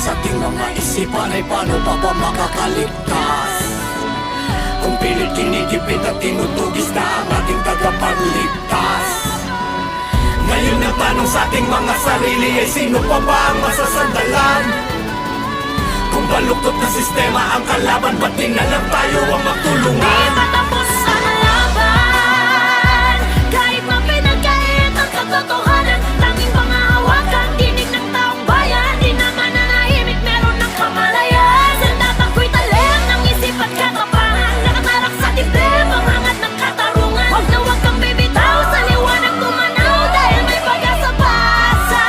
sa ating mga isipan ay paano pa ba makakaligtas? Kung pilit kinigipit at tinutugis na ang ating tagapagligtas. Ngayon ang tanong sa ating mga sarili ay sino pa ba ang masasandalan? Kung baluktot na sistema ang kalaban, ba't di na lang tayo ang magtulungan? Di matapos ang laban, kahit mapinagkait ang katotohanan. Tanging pangahawakan, tinig ng taong bayan. Di naman nanahimik, meron ng kamalayan. Sandatang ko'y talim ng isip at katapangan. Nakatarak sa dibdib, ang hangat ng katarungan. Huwag na huwag kang bibitaw, sa liwanag tumanaw. Dahil may pag-asa pa sa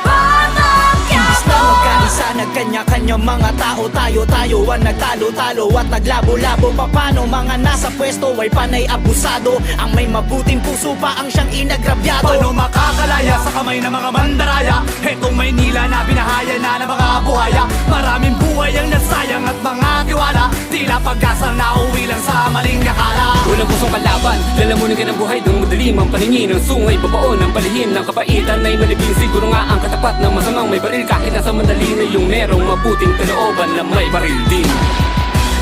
Batang Quiapo. Magkanisa, nagkanya-kanya mga tao. Tayo ang nagtalo-talo at naglabo-labo. Paano mga nasa pwesto ay panay abusado? Ang may mabuting puso pa ang siyang inagrabyado. Paano makakalaya sa kamay ng mga mandaraya? Hetong Maynila na binahaya na ng mga buhaya. Maraming buhay ang nasayang at mga tiwala. Tila pag-asa na uwi lang sa maling akala. Walang pusong kalaban, lalamunin ka ng buhay ng madilim. Ang paningin ng sungay, babaon ng palihim. Ng kapaitan ay malibing, siguro nga ang katapat ng masamang may baril. Kahit nasa mandali na yung merong mabuting kalooban na may baril din.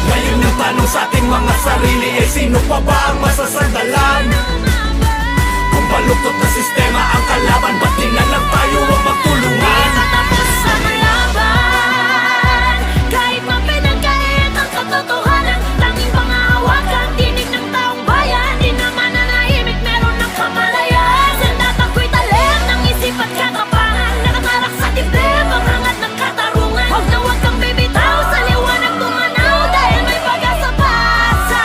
Ngayon ang tanong sa ating mga sarili ay sino pa ba ang masasandalan? Kung baluktot na sistema ang kalaban, ba't di na lang tayo ang magtulungan? Di matapos ang laban, kahit mapinagkait ang katotohanan. Tanging pangahawakan, tinig ng taong bayan. Di naman nanahimik, meron ng kamalayan. Sandatang ko'y talim ng isip at katapangan. Nakatarak sa dibdib, ang hangat ng katarungan. Huwag na huwag kang bibitaw, sa liwanag tumanaw. Dahil may pag-asa pa sa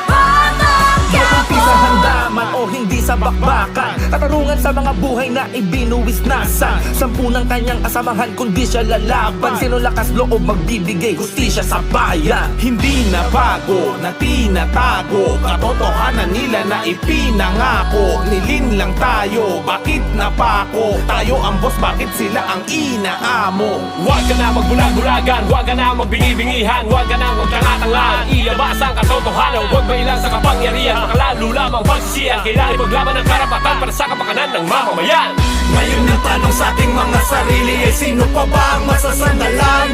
Batang Quiapo. Sa handaman o hindi sa bakbakan, katarungan sa mga buhay na ibinuwis nasa sampu ng kanyang asamahan kundi siya lalaban. Sino lakas loob magbibigay hustisya sa bayan? Hindi na bago na tinatago, katotohanan nila na ipinangako. Nilin lang tayo, bakit napako? Tayo ang boss, bakit sila ang inaamo? Huwag ka na magbulag-bulagan, huwag ka na magbingi-bingihan, huwag ka na magtanga-tangan. Ilabas ang katotohanan, huwag mailang sa kapangyarihan. Makalalo lamang pagsisiyan, kailangan ipaglaban ng karapatan para sa kapakanan ng mamamayan. Ngayon ang tanong sa ating mga sarili ay sino pa ba ang masasandalan?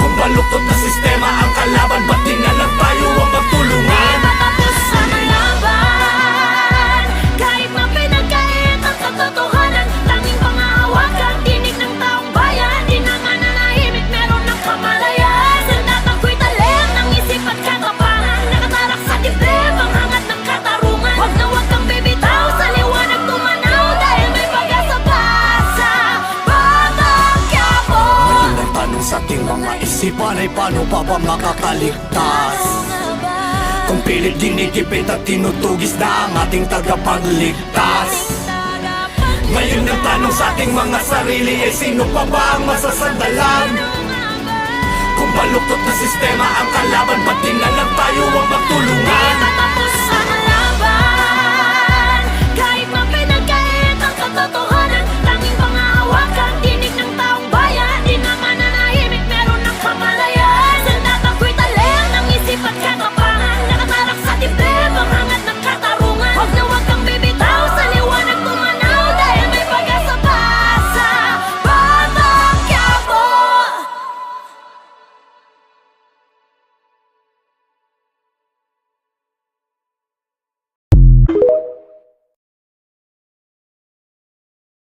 Kung baluktot na sistema ang kalaban, ba't di na lang tayo ang magtulungan? Di matapos ang laban, kahit mapinagkait ang katotohanan. Tanging pangahawakan, tinig ng taong bayan. Di naman nanahimik, meron ng kamalayan. Sandatang ko'y talim ng isip at katapangan. Nakatarak sa dibdib, ang hangat ng katarungan. Huwag na huwag kang bibitaw, sa liwanag tumanaw. Dahil may pag-asa pa sa Batang Quiapo. Ngayon ang tanong sa ating mga isipan ay paano pa ba makakaligtas? Kung pilit dinigipit at tinutugis na ang ating tagapagligtas. Ngayon ang tanong sa ating mga sarili ay sino pa ba ang masasandalan? Kung baluktot na sistema ang kalaban, ba't di na lang tayo ang magtulungan? Di matapos